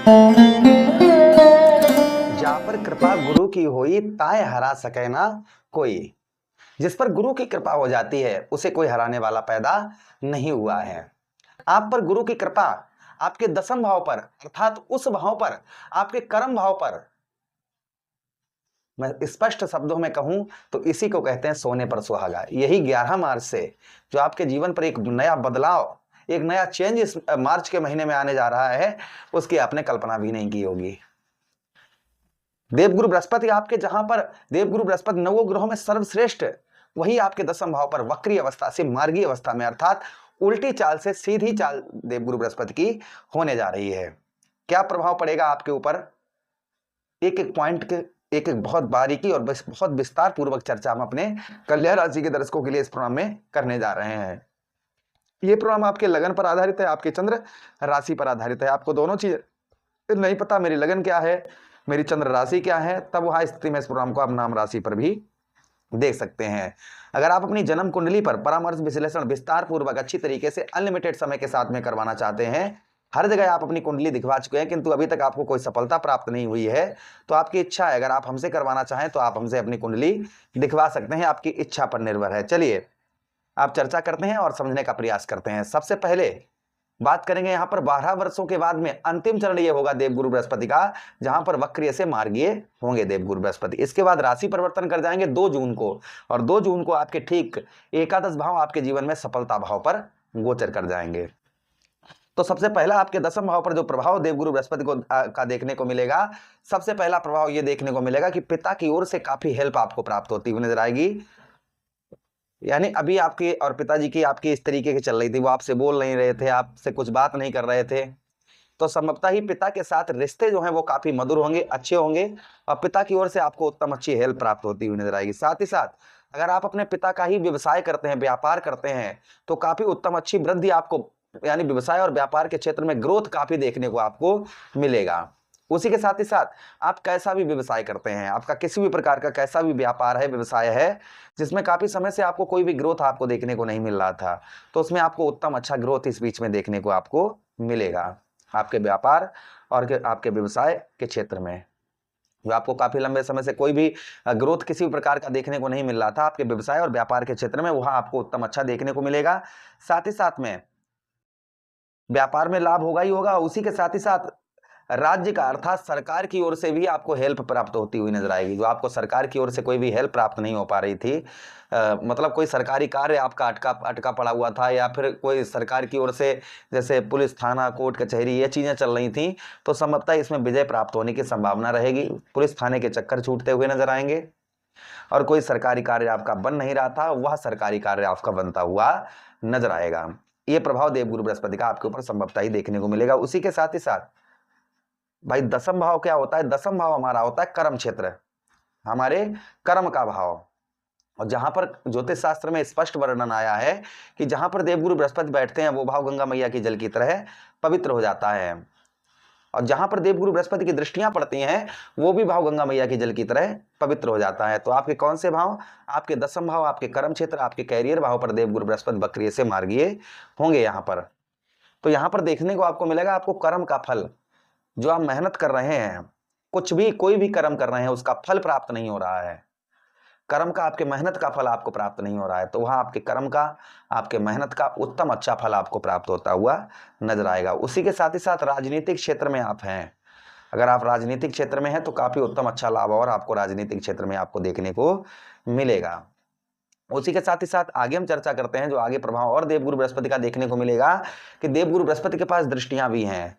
जा पर कृपा गुरु की होई ताय हरा सके ना कोई। जिस पर गुरु की कृपा हो जाती है उसे कोई हराने वाला पैदा नहीं हुआ है। आप पर गुरु की कृपा आपके दसम भाव पर अर्थात उस भाव पर, आपके कर्म भाव पर, मैं स्पष्ट शब्दों में कहूं तो इसी को कहते हैं सोने पर सुहागा। यही 11 मार्च से जो आपके जीवन पर एक नया बदलाव, एक नया चेंज इस मार्च के महीने में आने जा रहा है, उसकी आपने कल्पना भी नहीं की होगी। देवगुरु बृहस्पति आपके, जहां पर देवगुरु बृहस्पति नवों ग्रहों में सर्वश्रेष्ठ, वही आपके दसम भाव पर वक्री अवस्था से मार्गी अवस्था में, अर्थात उल्टी चाल से सीधी चाल देवगुरु बृहस्पति की होने जा रही है। क्या प्रभाव पड़ेगा आपके ऊपर, एक एक पॉइंट के एक एक बहुत बारीकी और बहुत विस्तार पूर्वक चर्चा हम अपने कन्या राशि के दर्शकों के लिए इस प्रोग्राम में करने जा रहे हैं। ये प्रोग्राम आपके लगन पर आधारित है, आपके चंद्र राशि पर आधारित है। आपको दोनों चीज नहीं पता, मेरी लगन क्या है, मेरी चंद्र राशि क्या है, तब वहां स्थिति में इस प्रोग्राम को आप नाम राशि पर भी देख सकते हैं। अगर आप अपनी जन्म कुंडली पर परामर्श विश्लेषण विस्तार पूर्वक अच्छी तरीके से अनलिमिटेड समय के साथ में करवाना चाहते हैं, हर जगह आप अपनी कुंडली दिखवा चुके हैं किंतु अभी तक आपको कोई सफलता प्राप्त नहीं हुई है, तो आपकी इच्छा है, अगर आप हमसे करवाना चाहें तो आप हमसे अपनी कुंडली दिखवा सकते हैं, आपकी इच्छा पर निर्भर है। चलिए आप चर्चा करते हैं और समझने का प्रयास करते हैं। सबसे पहले बात करेंगे यहां पर 12 वर्षों के बाद में अंतिम चरण ये होगा देवगुरु बृहस्पति का, जहां पर वक्रीय से मार्गीय होंगे देवगुरु बृहस्पति। इसके बाद राशि परिवर्तन कर जाएंगे 2 जून को, और 2 जून को आपके ठीक एकादश भाव आपके जीवन में सफलता भाव पर गोचर कर जाएंगे। तो सबसे पहला आपके दसम भाव पर जो प्रभाव देवगुरु बृहस्पति को का देखने को मिलेगा, सबसे पहला प्रभाव ये देखने को मिलेगा कि पिता की ओर से काफी हेल्प आपको प्राप्त होती हुई नजर आएगी। यानी अभी आपके और पिताजी की आपकी इस तरीके की चल रही थी, वो आपसे बोल नहीं रहे थे, आपसे कुछ बात नहीं कर रहे थे, तो संभवतः ही पिता के साथ रिश्ते जो हैं वो काफी मधुर होंगे, अच्छे होंगे, और पिता की ओर से आपको उत्तम अच्छी हेल्प प्राप्त होती हुई नजर आएगी। साथ ही साथ अगर आप अपने पिता का ही व्यवसाय करते हैं, व्यापार करते हैं, तो काफी उत्तम अच्छी वृद्धि आपको, यानी व्यवसाय और व्यापार के क्षेत्र में ग्रोथ काफी देखने को आपको मिलेगा। उसी के साथ ही साथ आप कैसा भी व्यवसाय करते हैं, आपका किसी भी प्रकार का कैसा भी व्यापार है, व्यवसाय है, जिसमें काफी समय से आपको कोई भी ग्रोथ आपको देखने को नहीं मिल रहा था, तो उसमें आपको उत्तम अच्छा ग्रोथ इस बीच में देखने को आपको मिलेगा। आपके व्यापार और आपके व्यवसाय के क्षेत्र में जो आपको काफी लंबे समय से कोई भी ग्रोथ किसी भी प्रकार का देखने को नहीं मिल रहा था, आपके व्यवसाय और व्यापार के क्षेत्र में वहां आपको उत्तम अच्छा देखने को मिलेगा। साथ ही साथ में व्यापार में लाभ होगा ही होगा, उसी के साथ ही साथ राज्य का अर्थात सरकार की ओर से भी आपको हेल्प प्राप्त होती हुई नजर आएगी। जो आपको सरकार की ओर से कोई भी हेल्प प्राप्त नहीं हो पा रही थी, मतलब कोई सरकारी कार्य आपका अटका पड़ा हुआ था, या फिर कोई सरकार की ओर से जैसे पुलिस थाना कोर्ट कचहरी ये चीजें चल रही थी, तो संभवतः इसमें विजय प्राप्त होने की संभावना रहेगी। पुलिस थाने के चक्कर छूटते हुए नजर आएंगे, और कोई सरकारी कार्य आपका बन नहीं रहा था, वह सरकारी कार्य आपका बनता हुआ नजर आएगा। ये प्रभाव देवगुरु बृहस्पति का आपके ऊपर संभवतः ही देखने को मिलेगा। उसी के साथ ही साथ भाई दसम भाव क्या होता है, दसम भाव हमारा होता है कर्म क्षेत्र, हमारे कर्म का भाव, और जहां पर ज्योतिष शास्त्र में स्पष्ट वर्णन आया है कि जहां पर देवगुरु बृहस्पति बैठते हैं वो भाव गंगा मैया की जल की तरह पवित्र हो जाता है, और जहां पर देवगुरु बृहस्पति की दृष्टियां पड़ती हैं वो भी भाव गंगा मैया की जल की तरह पवित्र हो जाता है। तो आपके कौन से भाव, आपके दसम भाव, आपके कर्म क्षेत्र, आपके कैरियर भाव पर देवगुरु बृहस्पति वक्रीय से मार्गीय होंगे यहाँ पर। तो यहाँ पर देखने को आपको मिलेगा आपको कर्म का फल, जो आप मेहनत कर रहे हैं, कुछ भी कोई भी कर्म कर रहे हैं, उसका फल प्राप्त नहीं हो रहा है, कर्म का आपके मेहनत का फल आपको प्राप्त नहीं हो रहा है, तो वहां आपके कर्म का, आपके मेहनत का उत्तम अच्छा फल आपको प्राप्त होता हुआ नजर आएगा। उसी के साथ ही साथ राजनीतिक क्षेत्र में आप हैं, अगर आप राजनीतिक क्षेत्र में हैं तो काफी उत्तम अच्छा लाभ और आपको राजनीतिक क्षेत्र में आपको देखने को मिलेगा। उसी के साथ ही साथ आगे हम चर्चा करते हैं जो आगे प्रभाव और देवगुरु बृहस्पति का देखने को मिलेगा कि देवगुरु बृहस्पति के पास दृष्टियां भी हैं।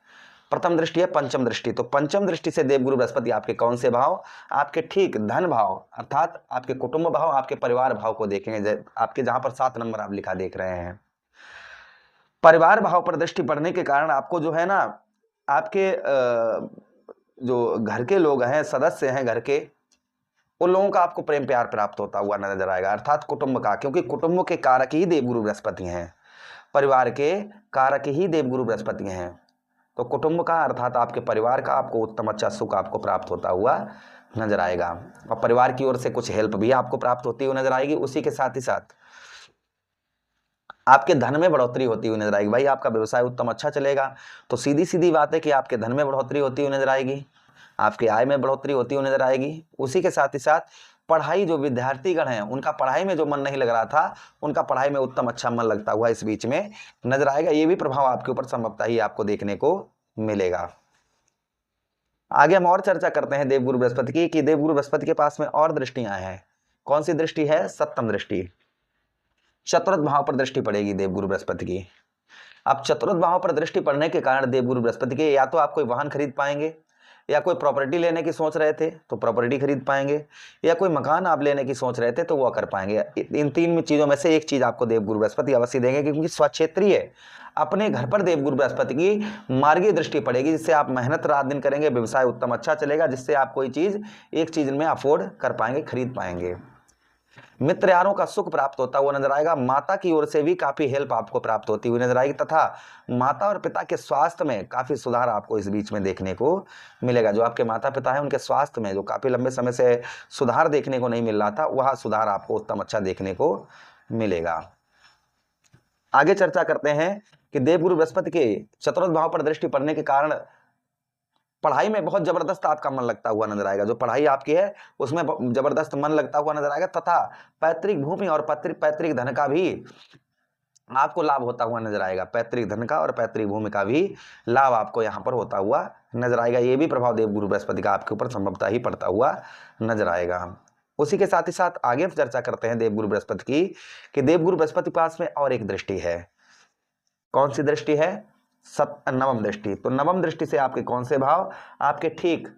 प्रथम दृष्टि है पंचम दृष्टि, तो पंचम दृष्टि से देवगुरु बृहस्पति आपके कौन से भाव, आपके ठीक धन भाव अर्थात आपके कुटुंब भाव, आपके परिवार भाव को देखेंगे, आपके जहां पर 7 नंबर आप लिखा देख रहे हैं। परिवार भाव पर दृष्टि पड़ने के कारण आपको जो है ना, आपके जो घर के लोग हैं, सदस्य हैं घर के, उन लोगों का आपको प्रेम प्यार प्राप्त होता हुआ नजर आएगा, अर्थात कुटुंब का, क्योंकि कुटुंब के कारक ही देवगुरु बृहस्पति हैं, परिवार के कारक ही देवगुरु बृहस्पति हैं। तो कुटुंब का अर्थात आपके परिवार का आपको उत्तम अच्छा सुख आपको प्राप्त होता हुआ नजर आएगा, और परिवार की ओर से कुछ हेल्प भी आपको प्राप्त होती हुई नजर आएगी। उसी के साथ ही साथ आपके धन में बढ़ोतरी होती हुई नजर आएगी। भाई आपका व्यवसाय उत्तम अच्छा चलेगा तो सीधी सीधी बात है कि आपके धन में बढ़ोतरी होती हुई नजर आएगी, आपकी आय में बढ़ोतरी होती हुई नजर आएगी। उसी के साथ ही साथ पढ़ाई, जो विद्यार्थीगण हैं उनका पढ़ाई में जो मन नहीं लग रहा था, उनका पढ़ाई में उत्तम अच्छा मन लगता हुआ इस बीच में नजर आएगा। ये भी प्रभाव आपके ऊपर संभवतः ही आपको देखने को मिलेगा। आगे हम और चर्चा करते हैं देवगुरु बृहस्पति की, कि देवगुरु बृहस्पति के पास में और दृष्टियां हैं। कौन सी दृष्टि है? सप्तम दृष्टि, चतुर्थ भाव पर दृष्टि पड़ेगी देवगुरु बृहस्पति की। अब चतुर्थ भाव पर दृष्टि पड़ने के कारण देवगुरु बृहस्पति के, या तो आप कोई वाहन खरीद पाएंगे, या कोई प्रॉपर्टी लेने की सोच रहे थे तो प्रॉपर्टी खरीद पाएंगे, या कोई मकान आप लेने की सोच रहे थे तो वो कर पाएंगे। इन तीन चीजों में से एक चीज आपको देवगुरु बृहस्पति अवश्य देंगे, क्योंकि स्वक्षेत्रीय अपने घर पर देवगुरु बृहस्पति की मार्गीय दृष्टि पड़ेगी, जिससे आप मेहनत रात दिन करेंगे, व्यवसाय उत्तम अच्छा चलेगा, जिससे आप कोई चीज एक चीज में अफोर्ड कर पाएंगे, खरीद पाएंगे। मित्र यारों का सुख प्राप्त होता हुआ नजर आएगा। माता की ओर से भी काफी हेल्प आपको प्राप्त होती हुई नजर आएगी, तथा माता और पिता के स्वास्थ्य में काफी सुधार आपको इस बीच में देखने को मिलेगा। जो आपके माता पिता हैं उनके स्वास्थ्य में जो काफी लंबे समय से सुधार देखने को नहीं मिल रहा था, वह सुधार आपको उत्तम अच्छा देखने को मिलेगा। आगे चर्चा करते हैं कि देवगुरु बृहस्पति के चतुर्थ भाव पर दृष्टि पड़ने के कारण पढ़ाई में बहुत जबरदस्त आपका मन लगता हुआ नजर आएगा। जो पढ़ाई आपकी है उसमें जबरदस्त मन लगता हुआ नजर आएगा, तथा पैतृक भूमि और पैतृक धन का भी आपको लाभ होता हुआ नजर आएगा। पैतृक धन का और पैतृक भूमि का भी लाभ आपको यहाँ पर होता हुआ नजर आएगा। ये भी प्रभाव देवगुरु बृहस्पति का आपके ऊपर संभवतः ही पड़ता हुआ नजर आएगा। उसी के साथ ही साथ आगे चर्चा करते हैं देवगुरु बृहस्पति की, कि देवगुरु बृहस्पति के पास में और एक दृष्टि है। कौन सी दृष्टि है? नवम दृष्टि। तो नवम दृष्टि से आपके कौन से भाव? आपके ठीक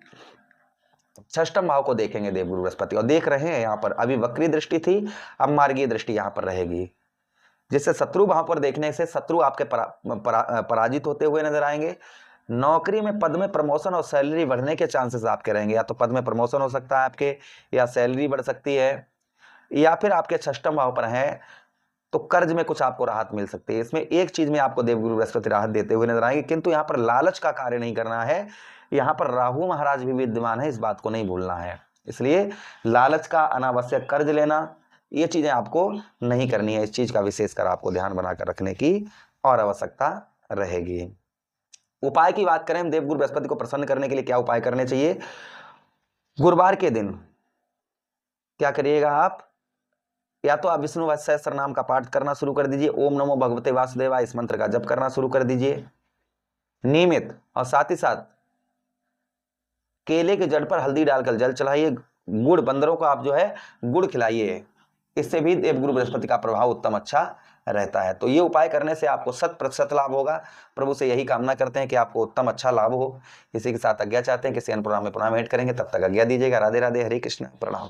षष्ठम भाव को देखेंगे देवगुरु बृहस्पति, और देख रहे हैं यहाँ पर। अभी वक्री दृष्टि थी, अब मार्गीय दृष्टि यहाँ पर रहेगी, जिससे शत्रु भाव पर देखने से शत्रु आपके पराजित होते हुए नजर आएंगे। नौकरी में पद में प्रमोशन और सैलरी बढ़ने के चांसेस आपके रहेंगे। या तो पद में प्रमोशन हो सकता है आपके, या सैलरी बढ़ सकती है, या फिर आपके षष्ठम भाव पर है तो कर्ज में कुछ आपको राहत मिल सकती है। इसमें एक चीज में आपको देवगुरु बृहस्पति राहत देते हुए नजर आएंगे, किंतु यहाँ पर लालच का कार्य नहीं करना है। यहाँ पर राहु महाराज भी विद्यमान है, इस बात को नहीं भूलना है। इसलिए लालच का, अनावश्यक कर्ज लेना, ये चीजें आपको नहीं करनी है। इस चीज का विशेषकर आपको ध्यान बनाकर रखने की और आवश्यकता रहेगी। उपाय की बात करें, देवगुरु बृहस्पति को प्रसन्न करने के लिए क्या उपाय करने चाहिए? गुरुवार के दिन क्या करिएगा आप? या तो आप विष्णु सहस्त्र नाम का पाठ करना शुरू कर दीजिए, ओम नमो भगवते वासुदेवाय, इस मंत्र का जप करना शुरू कर दीजिए नियमित। और साथ ही साथ केले के जड़ पर हल्दी डालकर जल चढ़ाइए। गुड़, बंदरों को आप जो है गुड़ खिलाइए, इससे भी देवगुरु बृहस्पति का प्रभाव उत्तम अच्छा रहता है। तो ये उपाय करने से आपको 100% लाभ होगा। प्रभु से यही कामना करते हैं कि आपको उत्तम अच्छा लाभ हो। इसी के साथ आज्ञा चाहते हैं, किसी अन्य प्रोग्राम में पुनः भेंट करेंगे, तब तक आज्ञा दीजिएगा। राधे राधे, हरे कृष्ण, प्रणाम।